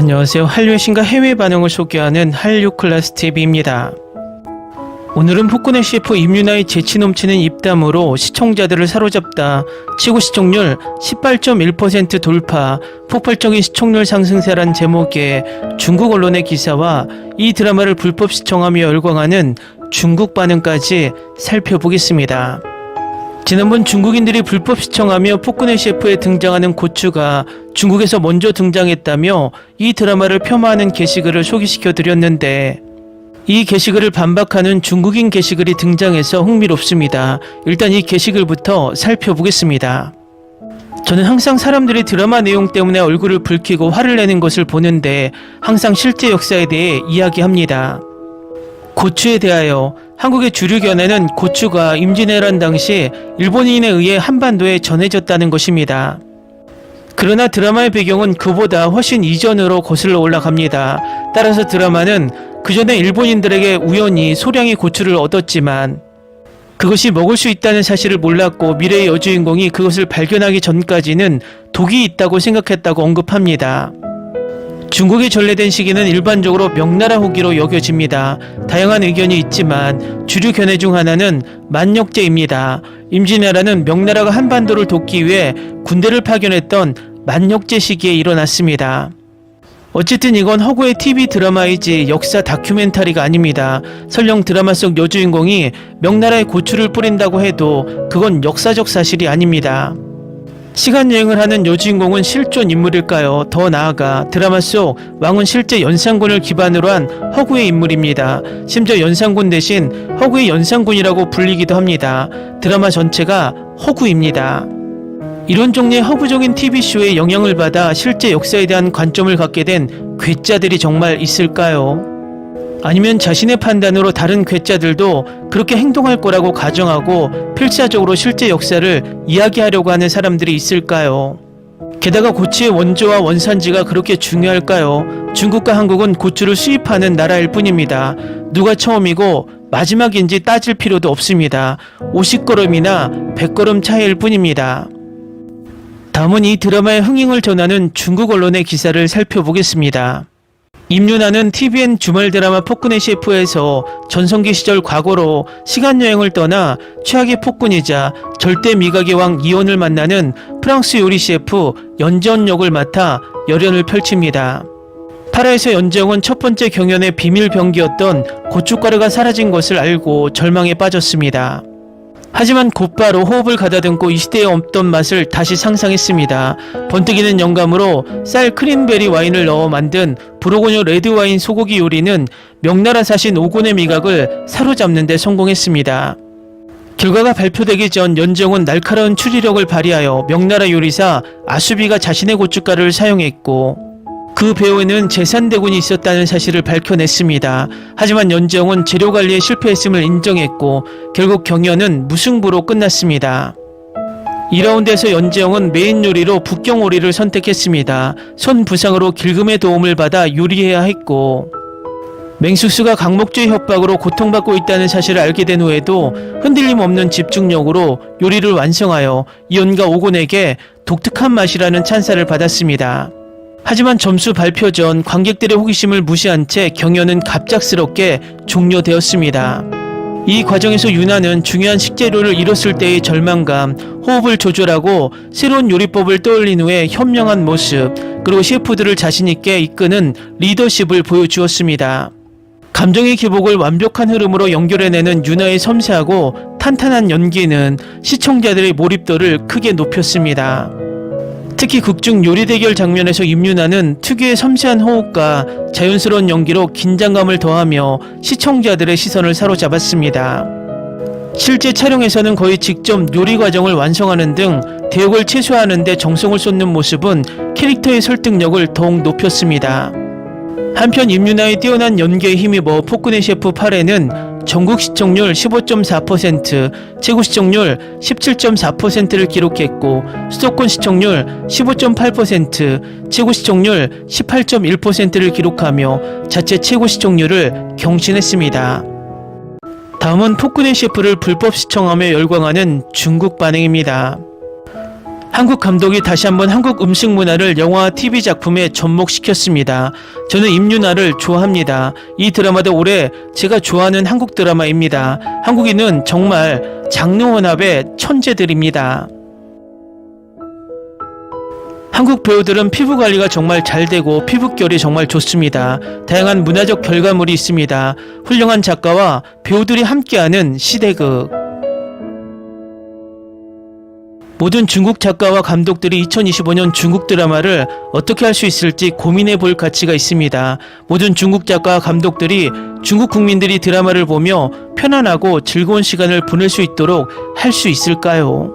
안녕하세요. 한류의 신과 해외 반응을 소개하는 한류클래스TV입니다. 오늘은 폭군의 셰프 임유나의 재치 넘치는 입담으로 시청자들을 사로잡다 최고 시청률 18.1% 돌파, 폭발적인 시청률 상승세란 제목의 중국 언론의 기사와 이 드라마를 불법 시청하며 열광하는 중국 반응까지 살펴보겠습니다. 지난번 중국인들이 불법 시청하며 폭군의 셰프에 등장하는 고추가 중국에서 먼저 등장했다며 이 드라마를 폄하하는 게시글을 소개시켜 드렸는데, 이 게시글을 반박하는 중국인 게시글이 등장해서 흥미롭습니다. 일단 이 게시글부터 살펴보겠습니다. 저는 항상 사람들이 드라마 내용 때문에 얼굴을 붉히고 화를 내는 것을 보는데 항상 실제 역사에 대해 이야기합니다. 고추에 대하여 한국의 주류 견해는 고추가 임진왜란 당시 일본인에 의해 한반도에 전해졌다는 것입니다. 그러나 드라마의 배경은 그보다 훨씬 이전으로 거슬러 올라갑니다. 따라서 드라마는 그 전에 일본인들에게 우연히 소량의 고추를 얻었지만 그것이 먹을 수 있다는 사실을 몰랐고 미래의 여주인공이 그것을 발견하기 전까지는 독이 있다고 생각했다고 언급합니다. 중국이 전래된 시기는 일반적으로 명나라 후기로 여겨집니다. 다양한 의견이 있지만 주류 견해 중 하나는 만역제입니다. 임진왜란은 명나라가 한반도를 돕기 위해 군대를 파견했던 만역제 시기에 일어났습니다. 어쨌든 이건 허구의 TV 드라마이지 역사 다큐멘터리가 아닙니다. 설령 드라마 속 여주인공이 명나라에 고추를 뿌린다고 해도 그건 역사적 사실이 아닙니다. 시간여행을 하는 여주인공은 실존 인물일까요? 더 나아가 드라마 속 왕은 실제 연산군을 기반으로 한 허구의 인물입니다. 심지어 연산군 대신 허구의 연산군이라고 불리기도 합니다. 드라마 전체가 허구입니다. 이런 종류의 허구적인 TV쇼에 영향을 받아 실제 역사에 대한 관점을 갖게 된 괴짜들이 정말 있을까요? 아니면 자신의 판단으로 다른 괴짜들도 그렇게 행동할 거라고 가정하고 필사적으로 실제 역사를 이야기하려고 하는 사람들이 있을까요? 게다가 고추의 원조와 원산지가 그렇게 중요할까요? 중국과 한국은 고추를 수입하는 나라일 뿐입니다. 누가 처음이고 마지막인지 따질 필요도 없습니다. 50걸음이나 100걸음 차이일 뿐입니다. 다음은 이 드라마의 흥행을 전하는 중국 언론의 기사를 살펴보겠습니다. 임유나는 TVN 주말 드라마 폭군의 셰프에서 전성기 시절 과거로 시간여행을 떠나 최악의 폭군이자 절대 미각의 왕 이온을 만나는 프랑스 요리 셰프 연재원 역을 맡아 열연을 펼칩니다. 8화에서 연재원은 첫 번째 경연의 비밀 병기였던 고춧가루가 사라진 것을 알고 절망에 빠졌습니다. 하지만 곧바로 호흡을 가다듬고 이 시대에 없던 맛을 다시 상상했습니다. 번뜩이는 영감으로 쌀 크림베리 와인을 넣어 만든 부르고뉴 레드와인 소고기 요리는 명나라 사신 오곤의 미각을 사로잡는 데 성공했습니다. 결과가 발표되기 전 연정은 날카로운 추리력을 발휘하여 명나라 요리사 아수비가 자신의 고춧가루를 사용했고 그 배후에는 제산대군이 있었다는 사실을 밝혀냈습니다. 하지만 연정은 재료관리에 실패했음을 인정했고 결국 경연은 무승부로 끝났습니다. 2라운드에서 연재영은 메인 요리로 북경오리를 선택했습니다. 손 부상으로 길금의 도움을 받아 요리해야 했고 맹숙수가 강목주의 협박으로 고통받고 있다는 사실을 알게 된 후에도 흔들림 없는 집중력으로 요리를 완성하여 이온과 오곤에게 독특한 맛이라는 찬사를 받았습니다. 하지만 점수 발표 전 관객들의 호기심을 무시한 채 경연은 갑작스럽게 종료되었습니다. 이 과정에서 유나는 중요한 식재료를 잃었을 때의 절망감, 호흡을 조절하고 새로운 요리법을 떠올린 후에 현명한 모습, 그리고 셰프들을 자신있게 이끄는 리더십을 보여주었습니다. 감정의 기복을 완벽한 흐름으로 연결해내는 유나의 섬세하고 탄탄한 연기는 시청자들의 몰입도를 크게 높였습니다. 특히 극중 요리 대결 장면에서 임유나는 특유의 섬세한 호흡과 자연스러운 연기로 긴장감을 더하며 시청자들의 시선을 사로잡았습니다. 실제 촬영에서는 거의 직접 요리 과정을 완성하는 등 대역을 최소화하는 데 정성을 쏟는 모습은 캐릭터의 설득력을 더욱 높였습니다. 한편 임유나의 뛰어난 연기에 힘입어 폭군의 셰프 8회는 전국 시청률 15.4%, 최고 시청률 17.4%를 기록했고 수도권 시청률 15.8%, 최고 시청률 18.1%를 기록하며 자체 최고 시청률을 경신했습니다. 다음은 폭군의 셰프를 불법 시청하며 열광하는 중국 반응입니다. 한국 감독이 다시 한번 한국 음식 문화를 영화와 TV 작품에 접목시켰습니다. 저는 임윤아를 좋아합니다. 이 드라마도 올해 제가 좋아하는 한국 드라마입니다. 한국인은 정말 장르 혼합의 천재들입니다. 한국 배우들은 피부 관리가 정말 잘 되고 피부결이 정말 좋습니다. 다양한 문화적 결과물이 있습니다. 훌륭한 작가와 배우들이 함께하는 시대극. 모든 중국 작가와 감독들이 2025년 중국 드라마를 어떻게 할 수 있을지 고민해 볼 가치가 있습니다. 모든 중국 작가와 감독들이 중국 국민들이 드라마를 보며 편안하고 즐거운 시간을 보낼 수 있도록 할 수 있을까요?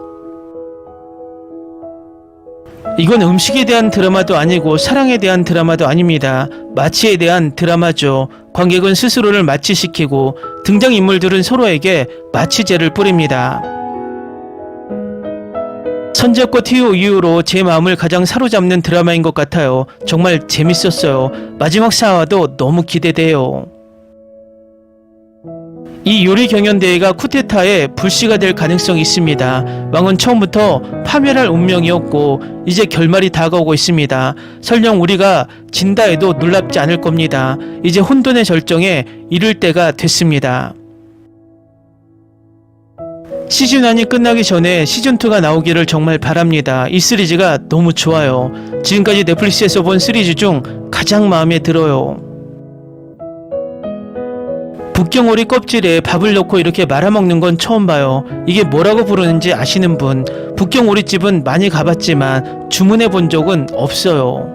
이건 음식에 대한 드라마도 아니고 사랑에 대한 드라마도 아닙니다. 마취에 대한 드라마죠. 관객은 스스로를 마취시키고 등장인물들은 서로에게 마취제를 뿌립니다. 선지압과 티오 이후로 제 마음을 가장 사로잡는 드라마인 것 같아요. 정말 재밌었어요. 마지막 4화도 너무 기대돼요. 이 요리 경연대회가 쿠데타의 불씨가 될 가능성이 있습니다. 왕은 처음부터 파멸할 운명이었고 이제 결말이 다가오고 있습니다. 설령 우리가 진다 해도 놀랍지 않을 겁니다. 이제 혼돈의 절정에 이를 때가 됐습니다. 시즌1이 끝나기 전에 시즌2가 나오기를 정말 바랍니다. 이 시리즈가 너무 좋아요. 지금까지 넷플릭스에서 본 시리즈 중 가장 마음에 들어요. 북경오리 껍질에 밥을 넣고 이렇게 말아먹는 건 처음 봐요. 이게 뭐라고 부르는지 아시는 분? 북경오리집은 많이 가봤지만 주문해 본 적은 없어요.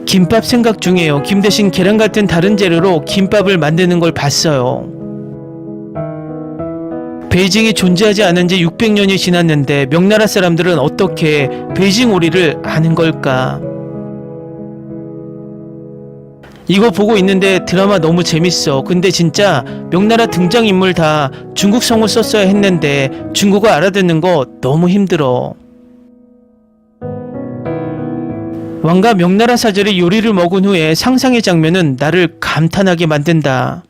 김밥 생각 중이에요. 김 대신 계란 같은 다른 재료로 김밥을 만드는 걸 봤어요. 베이징이 존재하지 않은 지 600년이 지났는데 명나라 사람들은 어떻게 베이징 오리를 아는 걸까? 이거 보고 있는데 드라마 너무 재밌어. 근데 진짜 명나라 등장인물 다 중국 성우 썼어야 했는데 중국어 알아듣는 거 너무 힘들어. 왕과 명나라 사절이 요리를 먹은 후에 상상의 장면은 나를 감탄하게 만든다.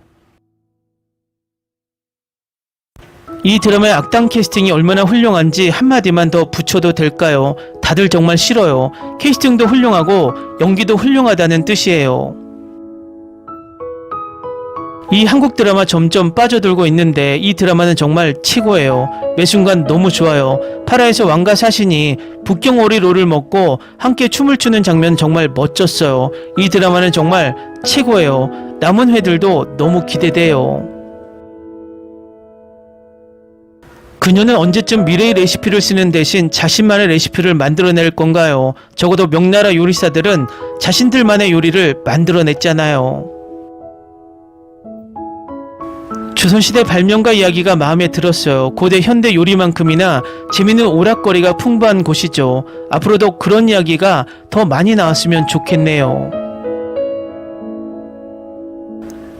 이 드라마의 악당 캐스팅이 얼마나 훌륭한지 한마디만 더 붙여도 될까요? 다들 정말 싫어요. 캐스팅도 훌륭하고 연기도 훌륭하다는 뜻이에요. 이 한국 드라마 점점 빠져들고 있는데 이 드라마는 정말 최고예요. 매 순간 너무 좋아요. 파라에서 왕과 사신이 북경오리로를 먹고 함께 춤을 추는 장면 정말 멋졌어요. 이 드라마는 정말 최고예요. 남은 회들도 너무 기대돼요. 그녀는 언제쯤 미래의 레시피를 쓰는 대신 자신만의 레시피를 만들어낼 건가요? 적어도 명나라 요리사들은 자신들만의 요리를 만들어냈잖아요. 조선시대 발명가 이야기가 마음에 들었어요. 고대 현대 요리만큼이나 재밌는 오락거리가 풍부한 곳이죠. 앞으로도 그런 이야기가 더 많이 나왔으면 좋겠네요.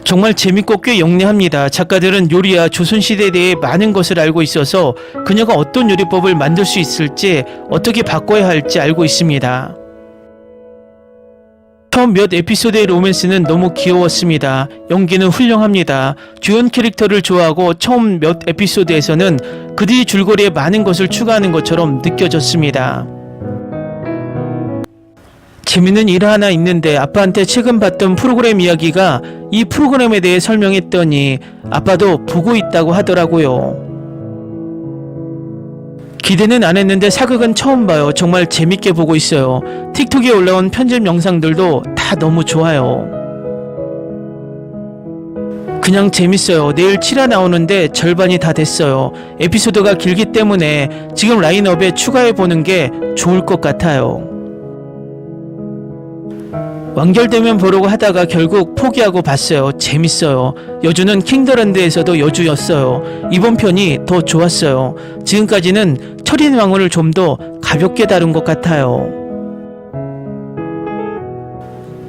정말 재밌고 꽤 영리합니다. 작가들은 요리와 조선시대에 대해 많은 것을 알고 있어서 그녀가 어떤 요리법을 만들 수 있을지 어떻게 바꿔야 할지 알고 있습니다. 처음 몇 에피소드의 로맨스는 너무 귀여웠습니다. 연기는 훌륭합니다. 주연 캐릭터를 좋아하고 처음 몇 에피소드에서는 그들이 줄거리에 많은 것을 추가하는 것처럼 느껴졌습니다. 재밌는 일 하나 있는데 아빠한테 최근 봤던 프로그램 이야기가 이 프로그램에 대해 설명했더니 아빠도 보고 있다고 하더라고요. 기대는 안 했는데 사극은 처음 봐요. 정말 재밌게 보고 있어요. 틱톡에 올라온 편집 영상들도 다 너무 좋아요. 그냥 재밌어요. 내일 7화 나오는데 절반이 다 됐어요. 에피소드가 길기 때문에 지금 라인업에 추가해보는 게 좋을 것 같아요. 완결되면 보려고 하다가 결국 포기하고 봤어요. 재밌어요. 여주는 킹더랜드에서도 여주였어요. 이번 편이 더 좋았어요. 지금까지는 철인 왕후를 좀 더 가볍게 다룬 것 같아요.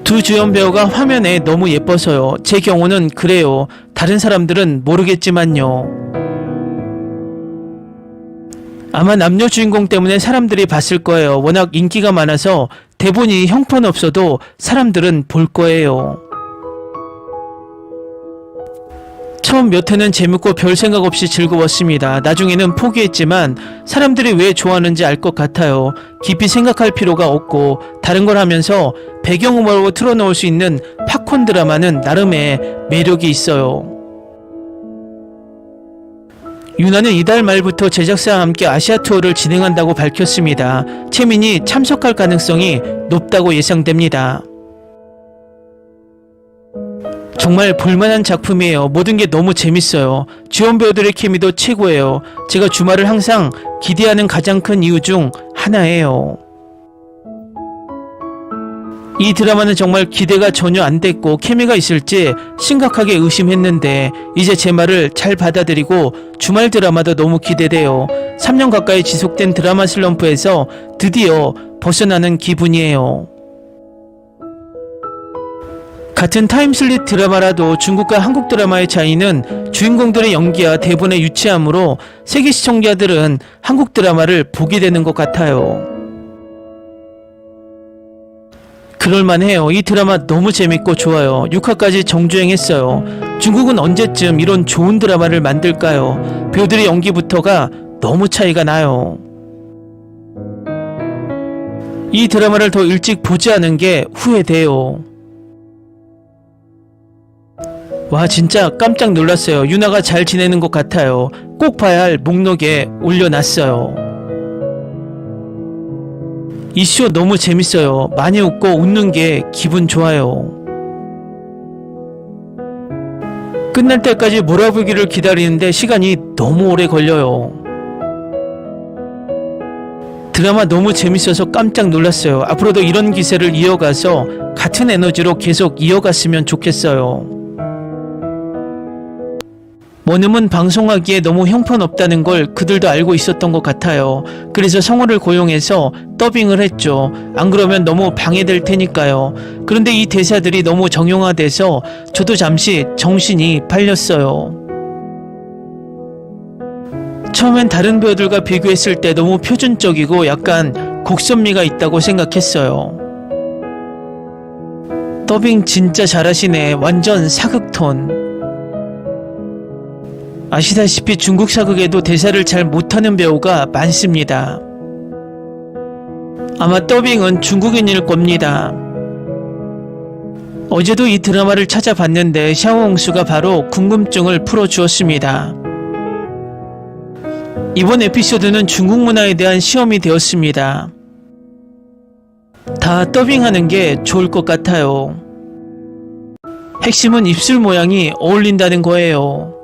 두 주연 배우가 화면에 너무 예뻐서요. 제 경우는 그래요. 다른 사람들은 모르겠지만요. 아마 남녀 주인공 때문에 사람들이 봤을 거예요. 워낙 인기가 많아서 대본이 형편없어도 사람들은 볼 거예요. 처음 몇 회는 재밌고 별 생각 없이 즐거웠습니다. 나중에는 포기했지만 사람들이 왜 좋아하는지 알 것 같아요. 깊이 생각할 필요가 없고 다른 걸 하면서 배경음악으로 틀어놓을 수 있는 팝콘 드라마는 나름의 매력이 있어요. 유나는 이달 말부터 제작사와 함께 아시아 투어를 진행한다고 밝혔습니다. 채민이 참석할 가능성이 높다고 예상됩니다. 정말 볼만한 작품이에요. 모든 게 너무 재밌어요. 주연 배우들의 케미도 최고예요. 제가 주말을 항상 기대하는 가장 큰 이유 중 하나예요. 이 드라마는 정말 기대가 전혀 안 됐고 케미가 있을지 심각하게 의심했는데 이제 제 말을 잘 받아들이고 주말 드라마도 너무 기대돼요. 3년 가까이 지속된 드라마 슬럼프에서 드디어 벗어나는 기분이에요. 같은 타임슬립 드라마라도 중국과 한국 드라마의 차이는 주인공들의 연기와 대본의 유치함으로 세계 시청자들은 한국 드라마를 보게 되는 것 같아요. 그럴만해요. 이 드라마 너무 재밌고 좋아요. 6화까지 정주행했어요. 중국은 언제쯤 이런 좋은 드라마를 만들까요? 배우들의 연기부터가 너무 차이가 나요. 이 드라마를 더 일찍 보지 않은 게 후회돼요. 와, 진짜 깜짝 놀랐어요. 유나가 잘 지내는 것 같아요. 꼭 봐야 할 목록에 올려놨어요. 이 쇼 너무 재밌어요. 많이 웃고 웃는 게 기분 좋아요. 끝날 때까지 몰아보기를 기다리는데 시간이 너무 오래 걸려요. 드라마 너무 재밌어서 깜짝 놀랐어요. 앞으로도 이런 기세를 이어가서 같은 에너지로 계속 이어갔으면 좋겠어요. 원음은 방송하기에 너무 형편없다는 걸 그들도 알고 있었던 것 같아요. 그래서 성우를 고용해서 더빙을 했죠. 안 그러면 너무 방해될 테니까요. 그런데 이 대사들이 너무 정형화돼서 저도 잠시 정신이 팔렸어요. 처음엔 다른 배우들과 비교했을 때 너무 표준적이고 약간 곡선미가 있다고 생각했어요. 더빙 진짜 잘하시네. 완전 사극톤. 아시다시피 중국 사극에도 대사를 잘 못하는 배우가 많습니다. 아마 더빙은 중국인일 겁니다. 어제도 이 드라마를 찾아봤는데 샤오홍수가 바로 궁금증을 풀어주었습니다. 이번 에피소드는 중국 문화에 대한 시험이 되었습니다. 다 더빙하는 게 좋을 것 같아요. 핵심은 입술 모양이 어울린다는 거예요.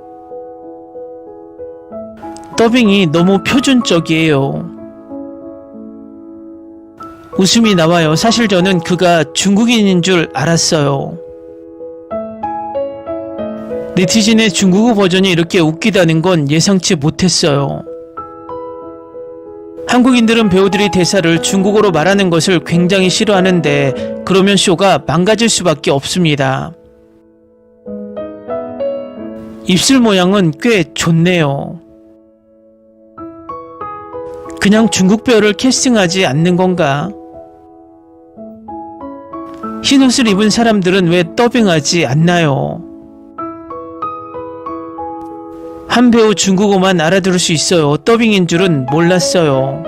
더빙이 너무 표준적이에요. 웃음이 나와요. 사실 저는 그가 중국인인 줄 알았어요. 네티즌의 중국어 버전이 이렇게 웃기다는 건 예상치 못했어요. 한국인들은 배우들이 대사를 중국어로 말하는 것을 굉장히 싫어하는데 그러면 쇼가 망가질 수밖에 없습니다. 입술 모양은 꽤 좋네요. 그냥 중국 배우를 캐스팅하지 않는 건가? 흰 옷을 입은 사람들은 왜 더빙하지 않나요? 한 배우 중국어만 알아들을 수 있어요. 더빙인 줄은 몰랐어요.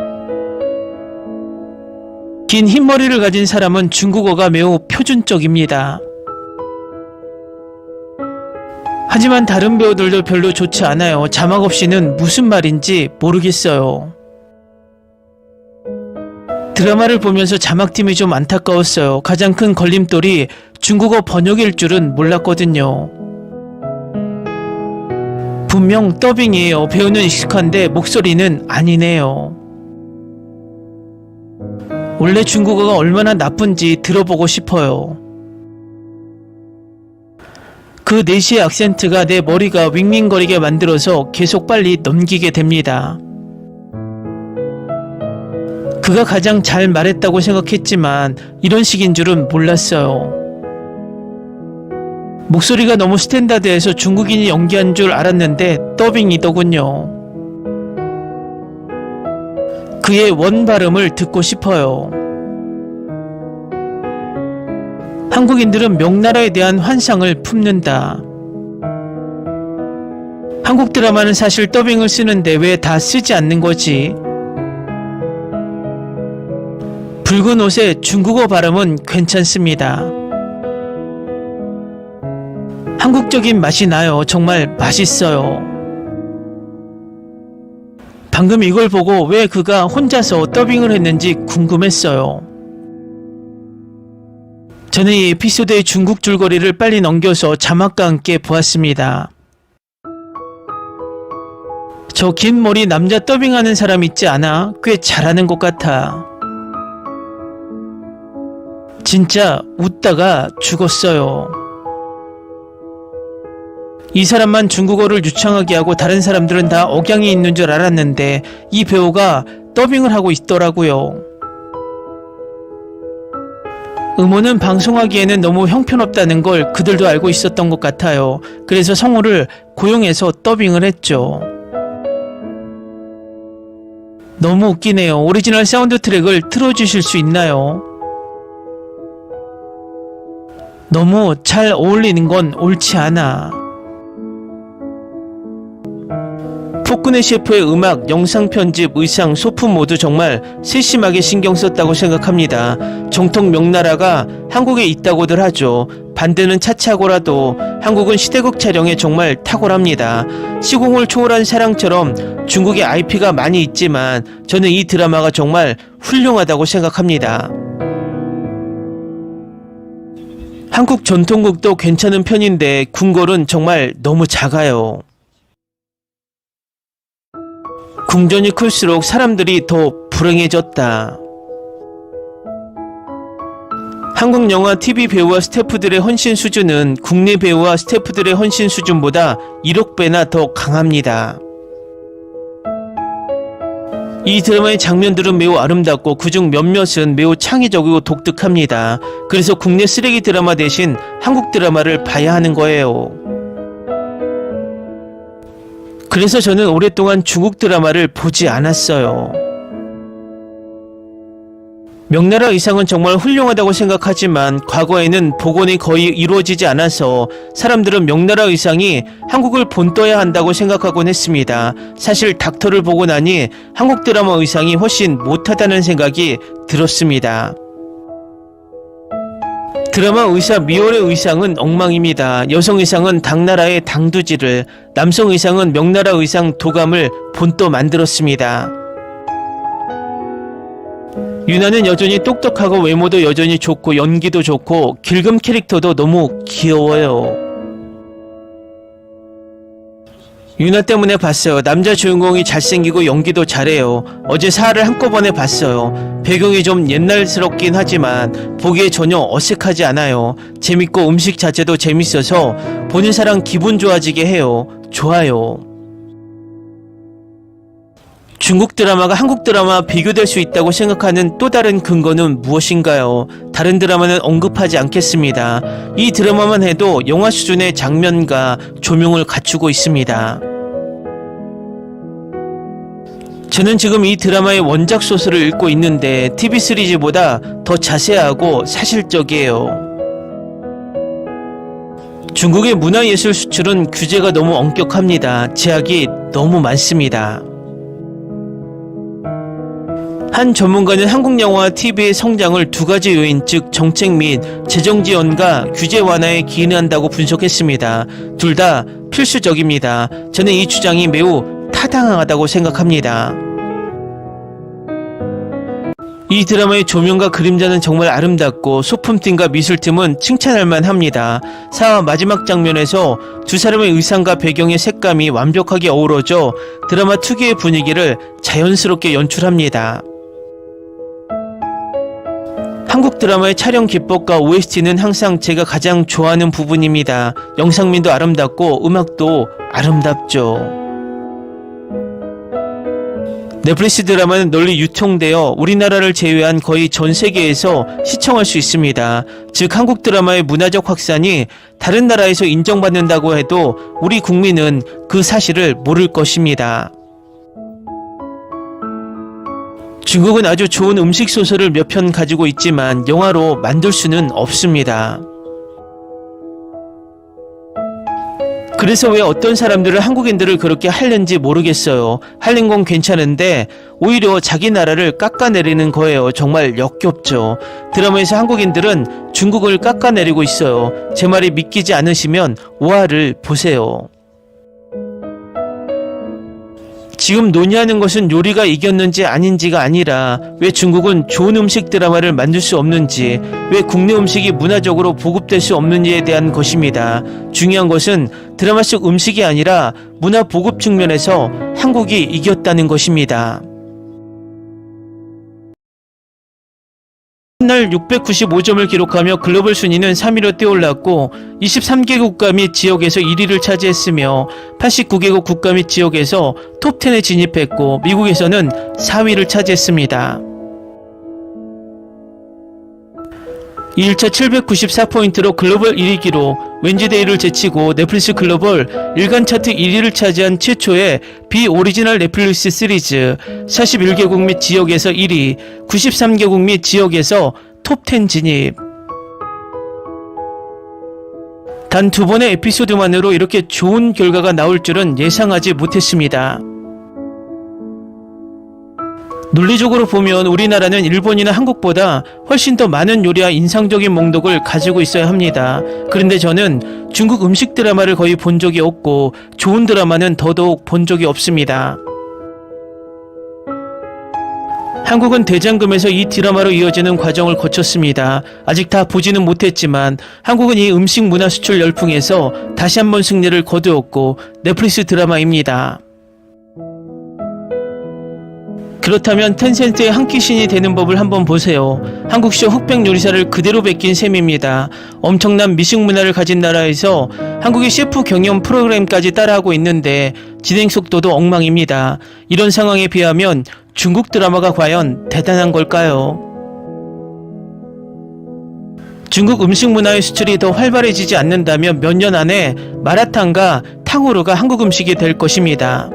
긴 흰머리를 가진 사람은 중국어가 매우 표준적입니다. 하지만 다른 배우들도 별로 좋지 않아요. 자막 없이는 무슨 말인지 모르겠어요. 드라마를 보면서 자막팀이 좀 안타까웠어요. 가장 큰 걸림돌이 중국어 번역일 줄은 몰랐거든요. 분명 더빙이에요. 배우는 익숙한데 목소리는 아니네요. 원래 중국어가 얼마나 나쁜지 들어보고 싶어요. 그 내시의 악센트가 내 머리가 윙윙거리게 만들어서 계속 빨리 넘기게 됩니다. 그가 가장 잘 말했다고 생각했지만 이런 식인 줄은 몰랐어요. 목소리가 너무 스탠다드해서 중국인이 연기한 줄 알았는데 더빙이더군요. 그의 원 발음을 듣고 싶어요. 한국인들은 명나라에 대한 환상을 품는다. 한국 드라마는 사실 더빙을 쓰는데 왜 다 쓰지 않는 거지? 붉은 옷의 중국어 발음은 괜찮습니다. 한국적인 맛이 나요. 정말 맛있어요. 방금 이걸 보고 왜 그가 혼자서 더빙을 했는지 궁금했어요. 저는 이 에피소드의 중국 줄거리를 빨리 넘겨서 자막과 함께 보았습니다. 저 긴 머리 남자 더빙하는 사람 있지 않아? 꽤 잘하는 것 같아. 진짜 웃다가 죽었어요. 이 사람만 중국어를 유창하게 하고 다른 사람들은 다 억양이 있는 줄 알았는데 이 배우가 더빙을 하고 있더라고요. 음원은 방송하기에는 너무 형편없다는 걸 그들도 알고 있었던 것 같아요. 그래서 성우를 고용해서 더빙을 했죠. 너무 웃기네요. 오리지널 사운드 트랙을 틀어주실 수 있나요? 너무 잘 어울리는 건 옳지 않아. 폭군의 셰프의 음악, 영상 편집, 의상, 소품 모두 정말 세심하게 신경 썼다고 생각합니다. 정통 명나라가 한국에 있다고들 하죠. 반대는 차치하고라도 한국은 시대극 촬영에 정말 탁월합니다. 시공을 초월한 사랑처럼 중국의 IP가 많이 있지만 저는 이 드라마가 정말 훌륭하다고 생각합니다. 한국 전통극도 괜찮은 편인데 궁궐은 정말 너무 작아요. 궁전이 클수록 사람들이 더 불행해졌다. 한국 영화 TV 배우와 스태프들의 헌신 수준은 국내 배우와 스태프들의 헌신 수준보다 1억 배나 더 강합니다. 이 드라마의 장면들은 매우 아름답고 그중 몇몇은 매우 창의적이고 독특합니다. 그래서 국내 쓰레기 드라마 대신 한국 드라마를 봐야 하는 거예요. 그래서 저는 오랫동안 중국 드라마를 보지 않았어요. 명나라 의상은 정말 훌륭하다고 생각하지만 과거에는 복원이 거의 이루어지지 않아서 사람들은 명나라 의상이 한국을 본떠야 한다고 생각하곤 했습니다. 사실 닥터를 보고 나니 한국 드라마 의상이 훨씬 못하다는 생각이 들었습니다. 드라마 의사 미월의 의상은 엉망입니다. 여성 의상은 당나라의 당두지를, 남성 의상은 명나라 의상 도감을 본떠 만들었습니다. 유나는 여전히 똑똑하고 외모도 여전히 좋고 연기도 좋고 길금 캐릭터도 너무 귀여워요. 유나 때문에 봤어요. 남자 주인공이 잘생기고 연기도 잘해요. 어제 사화를 한꺼번에 봤어요. 배경이 좀 옛날스럽긴 하지만 보기에 전혀 어색하지 않아요. 재밌고 음식 자체도 재밌어서 보는 사람 기분 좋아지게 해요. 좋아요. 중국 드라마가 한국 드라마와 비교될 수 있다고 생각하는 또 다른 근거는 무엇인가요? 다른 드라마는 언급하지 않겠습니다. 이 드라마만 해도 영화 수준의 장면과 조명을 갖추고 있습니다. 저는 지금 이 드라마의 원작 소설을 읽고 있는데 TV 시리즈보다 더 자세하고 사실적이에요. 중국의 문화예술 수출은 규제가 너무 엄격합니다. 제약이 너무 많습니다. 한 전문가는 한국 영화와 TV의 성장을 두 가지 요인, 즉 정책 및 재정 지원과 규제 완화에 기인한다고 분석했습니다. 둘 다 필수적입니다. 저는 이 주장이 매우 타당하다고 생각합니다. 이 드라마의 조명과 그림자는 정말 아름답고 소품팀과 미술팀은 칭찬할 만합니다. 사화 마지막 장면에서 두 사람의 의상과 배경의 색감이 완벽하게 어우러져 드라마 특유의 분위기를 자연스럽게 연출합니다. 한국 드라마의 촬영 기법과 OST는 항상 제가 가장 좋아하는 부분입니다. 영상미도 아름답고 음악도 아름답죠. 넷플릭스 드라마는 널리 유통되어 우리나라를 제외한 거의 전 세계에서 시청할 수 있습니다. 즉 한국 드라마의 문화적 확산이 다른 나라에서 인정받는다고 해도 우리 국민은 그 사실을 모를 것입니다. 중국은 아주 좋은 음식 소설을 몇 편 가지고 있지만 영화로 만들 수는 없습니다. 그래서 왜 어떤 사람들은 한국인들을 그렇게 할는지 모르겠어요. 할는 건 괜찮은데 오히려 자기 나라를 깎아내리는 거예요. 정말 역겹죠. 드라마에서 한국인들은 중국을 깎아내리고 있어요. 제 말이 믿기지 않으시면 오화를 보세요. 지금 논의하는 것은 요리가 이겼는지 아닌지가 아니라 왜 중국은 좋은 음식 드라마를 만들 수 없는지, 왜 국내 음식이 문화적으로 보급될 수 없는지에 대한 것입니다. 중요한 것은 드라마 속 음식이 아니라 문화 보급 측면에서 한국이 이겼다는 것입니다. 한날 695점을 기록하며 글로벌 순위는 3위로 뛰어올랐고 23개 국가 및 지역에서 1위를 차지했으며 89개국 국가 및 지역에서 톱10에 진입했고 미국에서는 4위를 차지했습니다. 2일차 794포인트로 글로벌 1위 기록, 웬즈데이를 제치고 넷플릭스 글로벌 일간 차트 1위를 차지한 최초의 비오리지널 넷플릭스 시리즈, 41개국 및 지역에서 1위, 93개국 및 지역에서 톱10 진입. 단 2번의 에피소드만으로 이렇게 좋은 결과가 나올 줄은 예상하지 못했습니다. 논리적으로 보면 우리나라는 일본이나 한국보다 훨씬 더 많은 요리와 인상적인 목록을 가지고 있어야 합니다. 그런데 저는 중국 음식 드라마를 거의 본 적이 없고 좋은 드라마는 더더욱 본 적이 없습니다. 한국은 대장금에서 이 드라마로 이어지는 과정을 거쳤습니다. 아직 다 보지는 못했지만 한국은 이 음식 문화 수출 열풍에서 다시 한번 승리를 거두었고 넷플릭스 드라마입니다. 그렇다면 텐센트의 한 끼 신이 되는 법을 한번 보세요. 한국쇼 흑백 요리사를 그대로 베낀 셈입니다. 엄청난 미식 문화를 가진 나라에서 한국의 셰프 경연 프로그램까지 따라하고 있는데 진행 속도도 엉망입니다. 이런 상황에 비하면 중국 드라마가 과연 대단한 걸까요? 중국 음식 문화의 수출이 더 활발해지지 않는다면 몇 년 안에 마라탕과 탕후루가 한국 음식이 될 것입니다.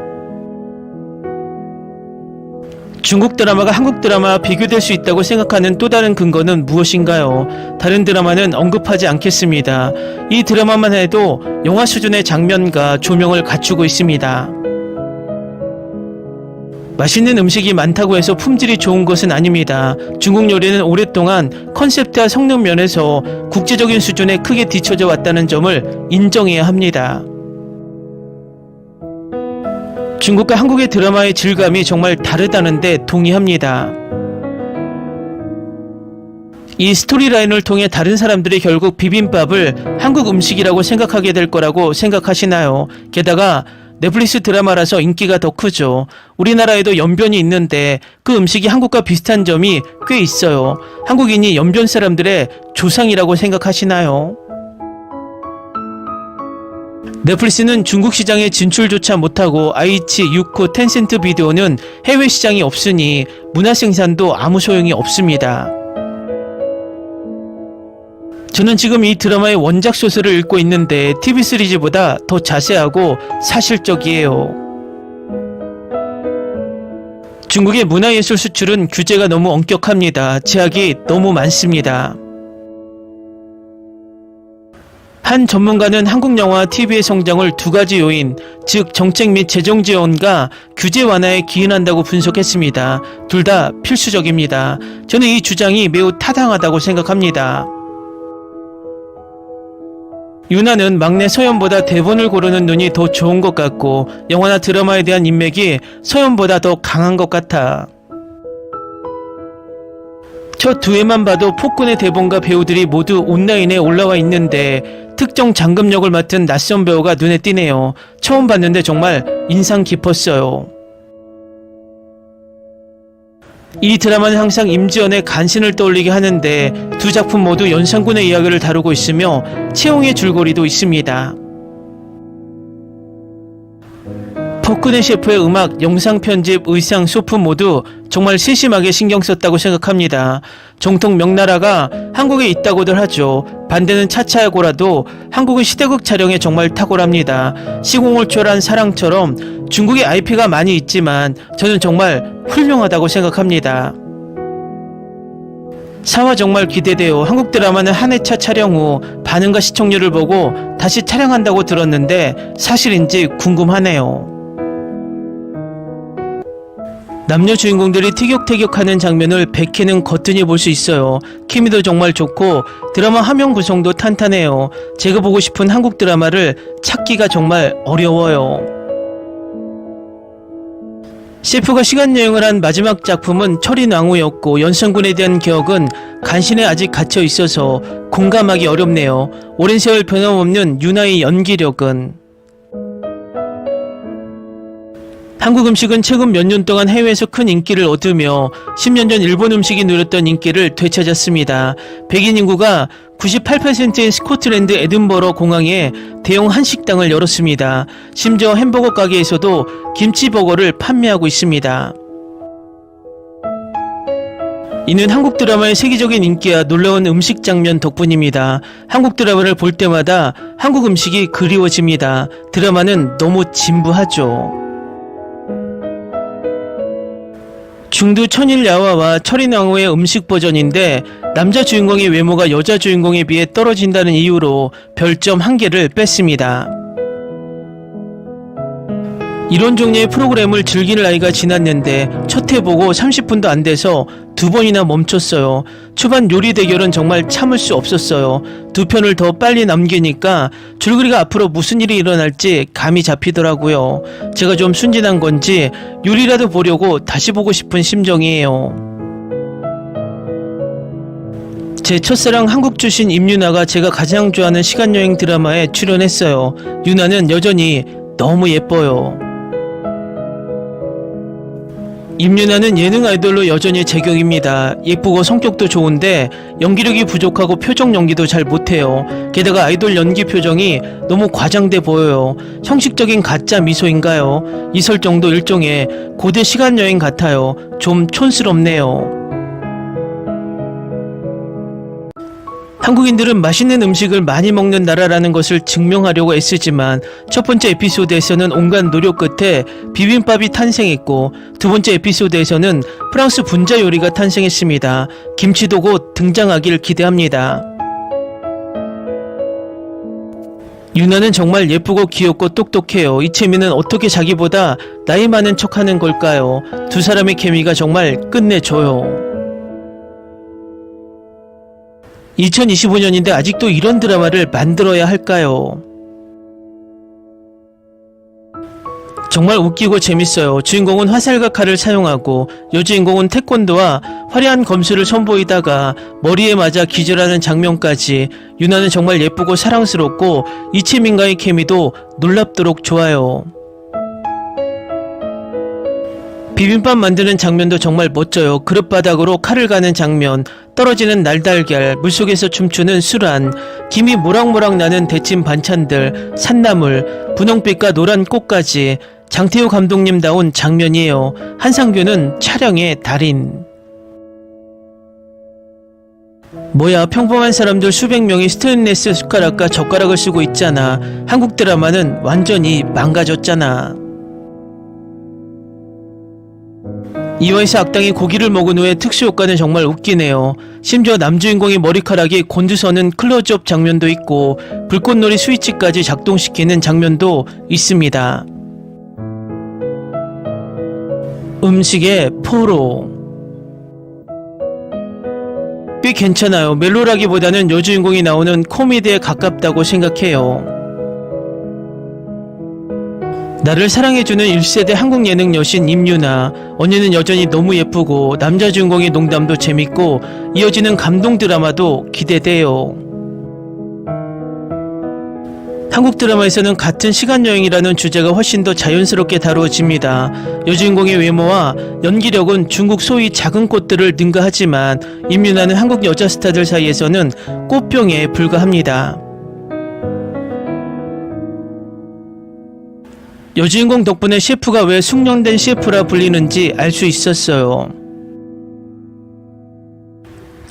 중국 드라마가 한국 드라마와 비교될 수 있다고 생각하는 또 다른 근거는 무엇인가요? 다른 드라마는 언급하지 않겠습니다. 이 드라마만 해도 영화 수준의 장면과 조명을 갖추고 있습니다. 맛있는 음식이 많다고 해서 품질이 좋은 것은 아닙니다. 중국 요리는 오랫동안 컨셉트와 성능 면에서 국제적인 수준에 크게 뒤처져 왔다는 점을 인정해야 합니다. 중국과 한국의 드라마의 질감이 정말 다르다는데 동의합니다. 이 스토리라인을 통해 다른 사람들이 결국 비빔밥을 한국 음식이라고 생각하게 될 거라고 생각하시나요? 게다가 넷플릭스 드라마라서 인기가 더 크죠. 우리나라에도 연변이 있는데 그 음식이 한국과 비슷한 점이 꽤 있어요. 한국인이 연변 사람들의 조상이라고 생각하시나요? 넷플릭스는 중국 시장에 진출조차 못하고 아이치, 유코, 텐센트 비디오는 해외 시장이 없으니 문화 생산도 아무 소용이 없습니다. 저는 지금 이 드라마의 원작 소설을 읽고 있는데 TV 시리즈보다 더 자세하고 사실적이에요. 중국의 문화예술 수출은 규제가 너무 엄격합니다. 제약이 너무 많습니다. 한 전문가는 한국 영화와 TV의 성장을 두 가지 요인, 즉 정책 및 재정 지원과 규제 완화에 기인한다고 분석했습니다. 둘 다 필수적입니다. 저는 이 주장이 매우 타당하다고 생각합니다. 유나는 막내 서연보다 대본을 고르는 눈이 더 좋은 것 같고 영화나 드라마에 대한 인맥이 서연보다 더 강한 것 같아. 저 두 회만 봐도 폭군의 대본과 배우들이 모두 온라인에 올라와 있는데 특정 장금 역을 맡은 낯선 배우가 눈에 띄네요. 처음 봤는데 정말 인상 깊었어요. 이 드라마는 항상 임지연의 간신을 떠올리게 하는데 두 작품 모두 연산군의 이야기를 다루고 있으며 채용의 줄거리도 있습니다. 폭군의 셰프의 음악, 영상 편집, 의상, 소품 모두 정말 세심하게 신경 썼다고 생각합니다. 정통 명나라가 한국에 있다고들 하죠. 반대는 차차하고라도 한국은 시대극 촬영에 정말 탁월합니다. 시공을 초월한 사랑처럼 중국의 IP가 많이 있지만 저는 정말 훌륭하다고 생각합니다. 4화 정말 기대돼요. 한국 드라마는 한 회차 촬영 후 반응과 시청률을 보고 다시 촬영한다고 들었는데 사실인지 궁금하네요. 남녀 주인공들이 티격태격하는 장면을 100회는 거뜬히 볼 수 있어요. 케미도 정말 좋고 드라마 화면 구성도 탄탄해요. 제가 보고 싶은 한국 드라마를 찾기가 정말 어려워요. 셰프가 시간여행을 한 마지막 작품은 철인왕후였고 연산군에 대한 기억은 간신에 아직 갇혀 있어서 공감하기 어렵네요. 오랜 세월 변함없는 윤하의 연기력은. 한국 음식은 최근 몇 년 동안 해외에서 큰 인기를 얻으며 10년 전 일본 음식이 누렸던 인기를 되찾았습니다. 백인 인구가 98%인 스코틀랜드 에든버러 공항에 대형 한식당을 열었습니다. 심지어 햄버거 가게에서도 김치버거를 판매하고 있습니다. 이는 한국 드라마의 세계적인 인기와 놀라운 음식 장면 덕분입니다. 한국 드라마를 볼 때마다 한국 음식이 그리워집니다. 드라마는 너무 진부하죠. 중두 천일야화와 철인왕후의 음식 버전인데 남자 주인공의 외모가 여자 주인공에 비해 떨어진다는 이유로 별점 1개를 뺐습니다. 이런 종류의 프로그램을 즐길 나이가 지났는데 첫 회 보고 30분도 안 돼서 2번이나 멈췄어요. 초반 요리 대결은 정말 참을 수 없었어요. 2편을 더 빨리 남기니까 줄거리가 앞으로 무슨 일이 일어날지 감이 잡히더라고요. 제가 좀 순진한 건지 요리라도 보려고 다시 보고 싶은 심정이에요. 제 첫사랑 한국 출신 임유나가 제가 가장 좋아하는 시간여행 드라마에 출연했어요. 유나는 여전히 너무 예뻐요. 임유나는 예능 아이돌로 여전히 제격입니다. 예쁘고 성격도 좋은데 연기력이 부족하고 표정 연기도 잘 못해요. 게다가 아이돌 연기 표정이 너무 과장돼 보여요. 형식적인 가짜 미소인가요? 이 설정도 일종의 고대 시간여행 같아요. 좀 촌스럽네요. 한국인들은 맛있는 음식을 많이 먹는 나라라는 것을 증명하려고 애쓰지만 첫 번째 에피소드에서는 온갖 노력 끝에 비빔밥이 탄생했고 두 번째 에피소드에서는 프랑스 분자 요리가 탄생했습니다. 김치도 곧 등장하길 기대합니다. 유나는 정말 예쁘고 귀엽고 똑똑해요. 이채민은 어떻게 자기보다 나이 많은 척하는 걸까요? 두 사람의 케미가 정말 끝내줘요. 2025년인데 아직도 이런 드라마를 만들어야 할까요? 정말 웃기고 재밌어요. 주인공은 화살과 칼을 사용하고 여주인공은 태권도와 화려한 검술을 선보이다가 머리에 맞아 기절하는 장면까지 유나는 정말 예쁘고 사랑스럽고 이채민과의 케미도 놀랍도록 좋아요. 비빔밥 만드는 장면도 정말 멋져요. 그릇바닥으로 칼을 가는 장면, 떨어지는 날달걀, 물속에서 춤추는 수란, 김이 모락모락 나는 데친 반찬들, 산나물, 분홍빛과 노란 꽃까지 장태호 감독님다운 장면이에요. 한상규는 촬영의 달인. 뭐야, 평범한 사람들 수백 명이 스테인리스 숟가락과 젓가락을 쓰고 있잖아. 한국 드라마는 완전히 망가졌잖아. 이화에서 악당이 고기를 먹은 후에 특수효과는 정말 웃기네요. 심지어 남주인공의 머리카락이 곤두서는 클로즈업 장면도 있고 불꽃놀이 스위치까지 작동시키는 장면도 있습니다. 음식의 포로. 꽤 괜찮아요. 멜로라기보다는 여주인공이 나오는 코미디에 가깝다고 생각해요. 나를 사랑해주는 1세대 한국 예능 여신 임유나. 언니는 여전히 너무 예쁘고 남자 주인공의 농담도 재밌고 이어지는 감동 드라마도 기대돼요. 한국 드라마에서는 같은 시간여행이라는 주제가 훨씬 더 자연스럽게 다루어집니다. 여주인공의 외모와 연기력은 중국 소위 작은 꽃들을 능가하지만 임유나는 한국 여자 스타들 사이에서는 꽃병에 불과합니다. 여주인공 덕분에 셰프가 왜 숙련된 셰프라 불리는지 알 수 있었어요.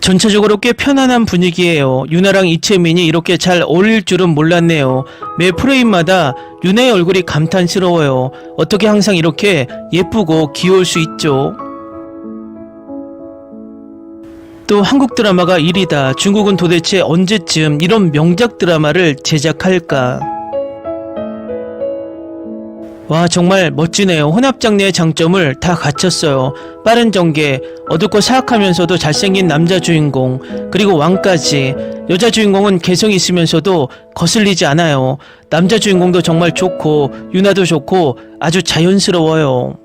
전체적으로 꽤 편안한 분위기예요. 유나랑 이채민이 이렇게 잘 어울릴 줄은 몰랐네요. 매 프레임마다 유나의 얼굴이 감탄스러워요. 어떻게 항상 이렇게 예쁘고 귀여울 수 있죠? 또 한국 드라마가 1위다. 중국은 도대체 언제쯤 이런 명작 드라마를 제작할까? 와, 정말 멋지네요. 혼합장르의 장점을 다 갖췄어요. 빠른 전개, 어둡고 사악하면서도 잘생긴 남자 주인공, 그리고 왕까지. 여자 주인공은 개성이 있으면서도 거슬리지 않아요. 남자 주인공도 정말 좋고 유나도 좋고 아주 자연스러워요.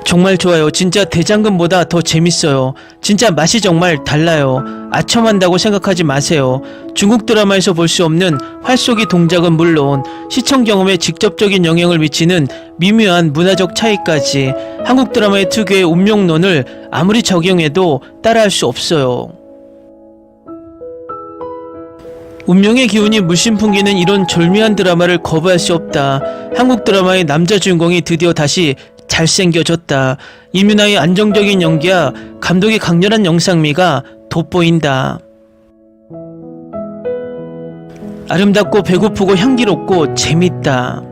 정말 좋아요. 진짜 대장금보다 더 재밌어요. 진짜 맛이 정말 달라요. 아첨한다고 생각하지 마세요. 중국 드라마에서 볼 수 없는 활쏘기 동작은 물론 시청 경험에 직접적인 영향을 미치는 미묘한 문화적 차이까지 한국 드라마의 특유의 운명론을 아무리 적용해도 따라할 수 없어요. 운명의 기운이 물씬 풍기는 이런 절묘한 드라마를 거부할 수 없다. 한국 드라마의 남자 주인공이 드디어 다시 잘생겨졌다. 임윤아의 안정적인 연기와 감독의 강렬한 영상미가 돋보인다. 아름답고 배고프고 향기롭고 재밌다.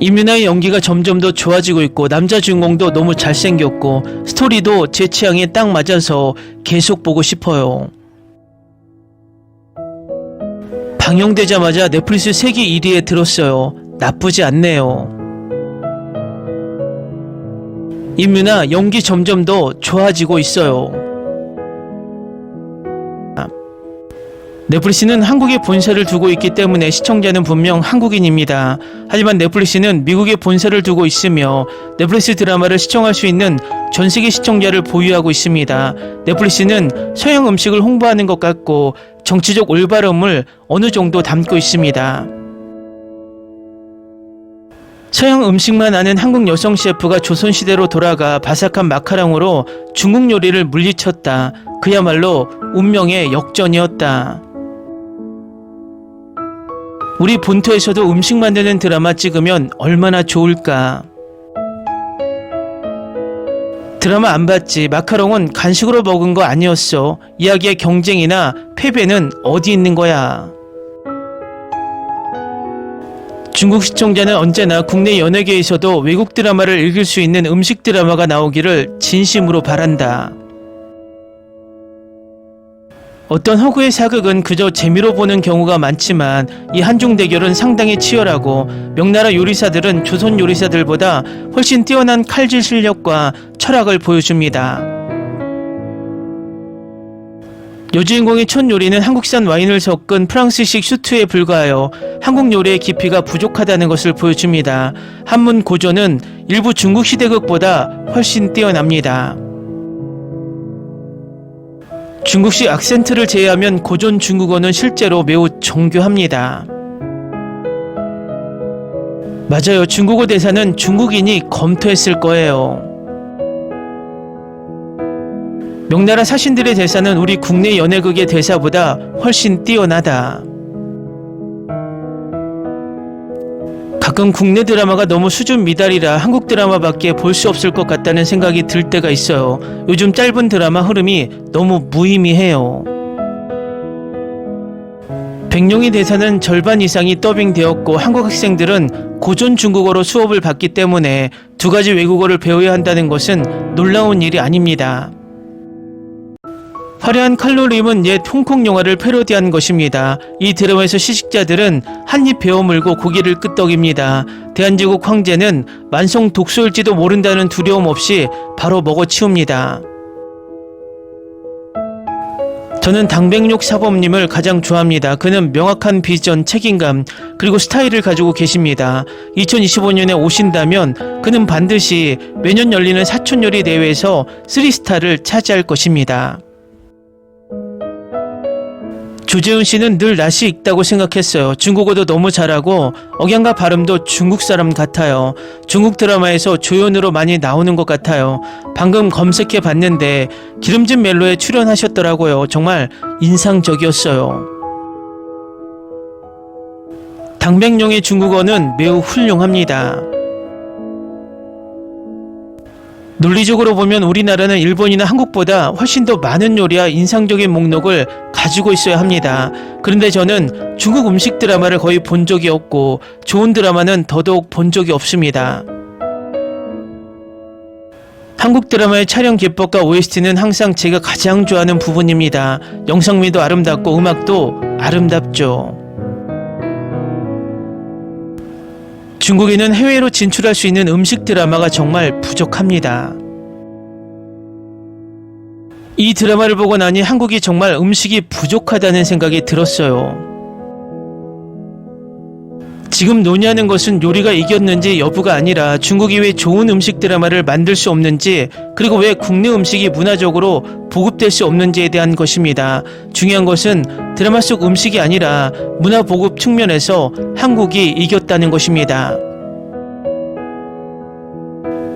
임윤아의 연기가 점점 더 좋아지고 있고 남자 주인공도 너무 잘생겼고 스토리도 제 취향에 딱 맞아서 계속 보고 싶어요. 방영되자마자 넷플릭스 세계 1위에 들었어요. 나쁘지 않네요. 임윤아 연기 점점 더 좋아지고 있어요. 넷플릭스는 한국에 본사를 두고 있기 때문에 시청자는 분명 한국인입니다. 하지만 넷플릭스는 미국에 본사를 두고 있으며 넷플릭스 드라마를 시청할 수 있는 전세계 시청자를 보유하고 있습니다. 넷플릭스는 서양 음식을 홍보하는 것 같고 정치적 올바름을 어느 정도 담고 있습니다. 서양 음식만 아는 한국 여성 셰프가 조선시대로 돌아가 바삭한 마카롱으로 중국 요리를 물리쳤다. 그야말로 운명의 역전이었다. 우리 본토에서도 음식 만드는 드라마 찍으면 얼마나 좋을까. 드라마 안 봤지. 마카롱은 간식으로 먹은 거 아니었어. 이야기의 경쟁이나 패배는 어디 있는 거야. 중국 시청자는 언제나 국내 연예계에서도 외국 드라마를 읽을 수 있는 음식 드라마가 나오기를 진심으로 바란다. 어떤 허구의 사극은 그저 재미로 보는 경우가 많지만 이 한중 대결은 상당히 치열하고 명나라 요리사들은 조선 요리사들보다 훨씬 뛰어난 칼질 실력과 철학을 보여줍니다. 여주인공의 첫 요리는 한국산 와인을 섞은 프랑스식 슈트에 불과하여 한국 요리의 깊이가 부족하다는 것을 보여줍니다. 한문 고전은 일부 중국 시대극보다 훨씬 뛰어납니다. 중국식 악센트를 제외하면 고전 중국어는 실제로 매우 정교합니다. 맞아요. 중국어 대사는 중국인이 검토했을 거예요. 명나라 사신들의 대사는 우리 국내 연예극의 대사보다 훨씬 뛰어나다. 가끔 국내 드라마가 너무 수준 미달이라 한국 드라마밖에 볼 수 없을 것 같다는 생각이 들 때가 있어요. 요즘 짧은 드라마 흐름이 너무 무의미해요. 백룡의 대사는 절반 이상이 더빙되었고 한국 학생들은 고전 중국어로 수업을 받기 때문에 두 가지 외국어를 배워야 한다는 것은 놀라운 일이 아닙니다. 화려한 칼로림은 옛 홍콩 영화를 패러디한 것입니다. 이 드라마에서 시식자들은 한입 베어 물고 고기를 끄떡입니다. 대한제국 황제는 만성 독소일지도 모른다는 두려움 없이 바로 먹어치웁니다. 저는 당백육 사범님을 가장 좋아합니다. 그는 명확한 비전, 책임감, 그리고 스타일을 가지고 계십니다. 2025년에 오신다면 그는 반드시 매년 열리는 사촌요리 대회에서 3스타를 차지할 것입니다. 조재훈 씨는 늘 낯이 익다고 생각했어요. 중국어도 너무 잘하고 억양과 발음도 중국 사람 같아요. 중국 드라마에서 조연으로 많이 나오는 것 같아요. 방금 검색해 봤는데 기름진 멜로에 출연하셨더라고요. 정말 인상적이었어요. 당백룡의 중국어는 매우 훌륭합니다. 논리적으로 보면 우리나라는 일본이나 한국보다 훨씬 더 많은 요리와 인상적인 목록을 가지고 있어야 합니다. 그런데 저는 중국 음식 드라마를 거의 본 적이 없고 좋은 드라마는 더더욱 본 적이 없습니다. 한국 드라마의 촬영 기법과 OST는 항상 제가 가장 좋아하는 부분입니다. 영상미도 아름답고 음악도 아름답죠. 중국에는 해외로 진출할 수 있는 음식 드라마가 정말 부족합니다. 이 드라마를 보고 나니 한국이 정말 음식이 부족하다는 생각이 들었어요. 지금 논의하는 것은 요리가 이겼는지 여부가 아니라 중국이 왜 좋은 음식 드라마를 만들 수 없는지, 그리고 왜 국내 음식이 문화적으로 보급될 수 없는지에 대한 것입니다. 중요한 것은 드라마 속 음식이 아니라 문화 보급 측면에서 한국이 이겼다는 것입니다.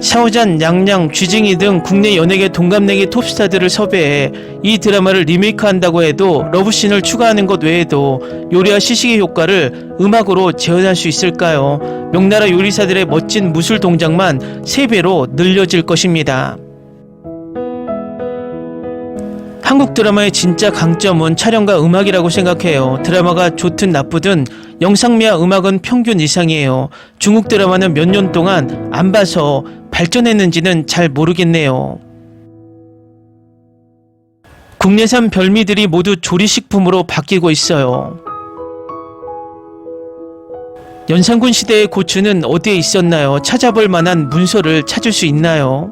샤오잔, 냥냥, 쥐징이 등 국내 연예계 동갑내기 톱스타들을 섭외해 이 드라마를 리메이크한다고 해도 러브씬을 추가하는 것 외에도 요리와 시식의 효과를 음악으로 재현할 수 있을까요? 명나라 요리사들의 멋진 무술 동작만 3배로 늘려질 것입니다. 한국 드라마의 진짜 강점은 촬영과 음악이라고 생각해요. 드라마가 좋든 나쁘든 영상미와 음악은 평균 이상이에요. 중국 드라마는 몇 년 동안 안 봐서 발전했는지는 잘 모르겠네요. 국내산 별미들이 모두 조리식품으로 바뀌고 있어요. 연산군 시대의 고추는 어디에 있었나요? 찾아볼 만한 문서를 찾을 수 있나요?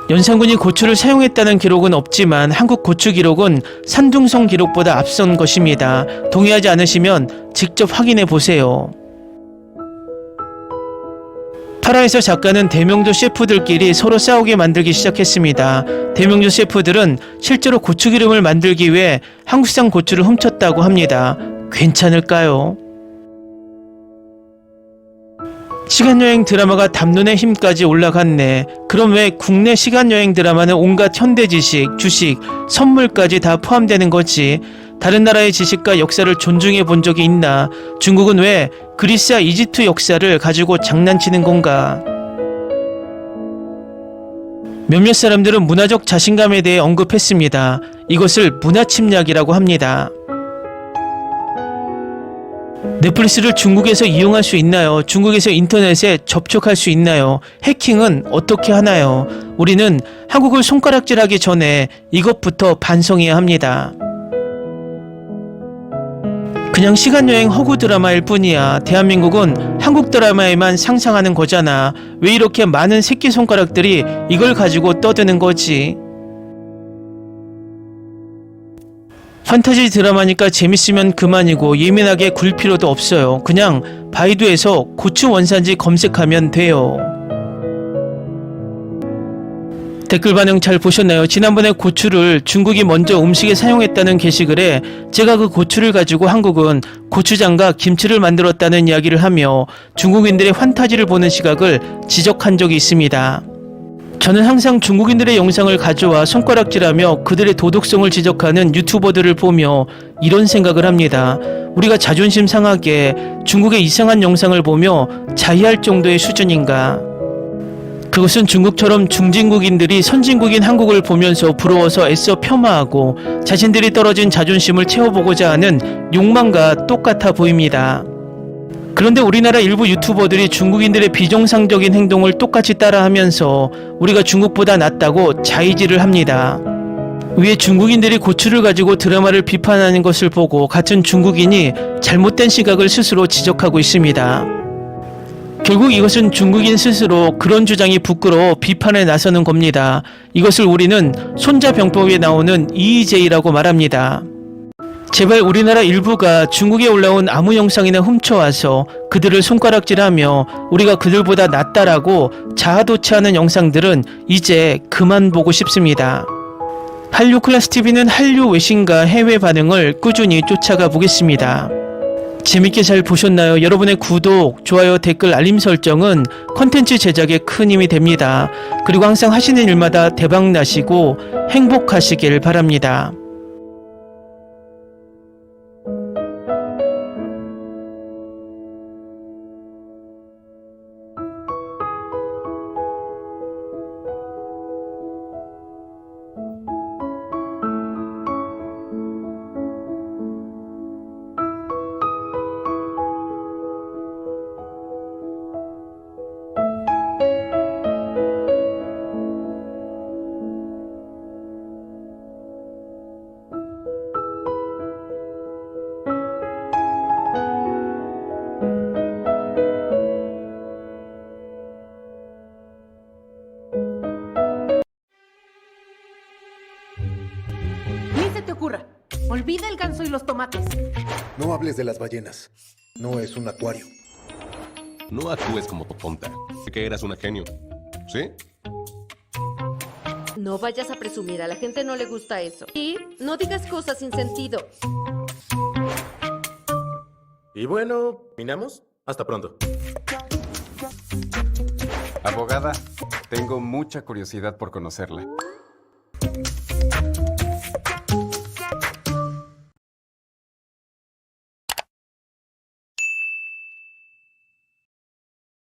연산군이 고추를 사용했다는 기록은 없지만 한국 고추 기록은 산둥성 기록보다 앞선 것입니다. 동의하지 않으시면 직접 확인해 보세요. 파라에서 작가는 대명조 셰프들끼리 서로 싸우게 만들기 시작했습니다. 대명조 셰프들은 실제로 고추기름을 만들기 위해 한국산 고추를 훔쳤다고 합니다. 괜찮을까요? 시간여행 드라마가 담론의 힘까지 올라갔네. 그럼 왜 국내 시간여행 드라마는 온갖 현대 지식, 주식, 선물까지 다 포함되는 거지? 다른 나라의 지식과 역사를 존중해 본 적이 있나? 중국은 왜 그리스와 이집트 역사를 가지고 장난치는 건가? 몇몇 사람들은 문화적 자신감에 대해 언급했습니다. 이것을 문화 침략이라고 합니다. 넷플릭스를 중국에서 이용할 수 있나요? 중국에서 인터넷에 접촉할 수 있나요? 해킹은 어떻게 하나요? 우리는 한국을 손가락질하기 전에 이것부터 반성해야 합니다. 그냥 시간여행 허구 드라마일 뿐이야. 대한민국은 한국 드라마에만 상상하는 거잖아. 왜 이렇게 많은 새끼손가락들이 이걸 가지고 떠드는 거지? 판타지 드라마니까 재밌으면 그만이고 예민하게 굴 필요도 없어요. 그냥 바이두에서 고추 원산지 검색하면 돼요. 댓글 반응 잘 보셨나요? 지난번에 고추를 중국이 먼저 음식에 사용했다는 게시글에 제가 그 고추를 가지고 한국은 고추장과 김치를 만들었다는 이야기를 하며 중국인들의 환타지를 보는 시각을 지적한 적이 있습니다. 저는 항상 중국인들의 영상을 가져와 손가락질하며 그들의 도덕성을 지적하는 유튜버들을 보며 이런 생각을 합니다. 우리가 자존심 상하게 중국의 이상한 영상을 보며 자의할 정도의 수준인가? 그것은 중국처럼 중진국인들이 선진국인 한국을 보면서 부러워서 애써 폄하하고 자신들이 떨어진 자존심을 채워보고자 하는 욕망과 똑같아 보입니다. 그런데 우리나라 일부 유튜버들이 중국인들의 비정상적인 행동을 똑같이 따라하면서 우리가 중국보다 낫다고 자의질을 합니다. 위에 중국인들이 고추를 가지고 드라마를 비판하는 것을 보고 같은 중국인이 잘못된 시각을 스스로 지적하고 있습니다. 결국 이것은 중국인 스스로 그런 주장이 부끄러워 비판에 나서는 겁니다. 이것을 우리는 손자병법에 나오는 EEJ라고 말합니다. 제발 우리나라 일부가 중국에 올라온 아무 영상이나 훔쳐와서 그들을 손가락질하며 우리가 그들보다 낫다라고 자아도취하는 영상들은 이제 그만 보고 싶습니다. 한류클래스TV는 한류 외신과 해외 반응을 꾸준히 쫓아가 보겠습니다. 재밌게 잘 보셨나요? 여러분의 구독, 좋아요, 댓글, 알림 설정은 컨텐츠 제작에 큰 힘이 됩니다. 그리고 항상 하시는 일마다 대박 나시고 행복하시길 바랍니다. se te ocurra. Olvida el ganso y los tomates. No hables de las ballenas. No es un acuario. No actúes como tonta. Que eras una genio. ¿Sí? No vayas a presumir, a la gente no le gusta eso. Y no digas cosas sin sentido. Y bueno, ¿minamos? Hasta pronto. Abogada, tengo mucha curiosidad por conocerla.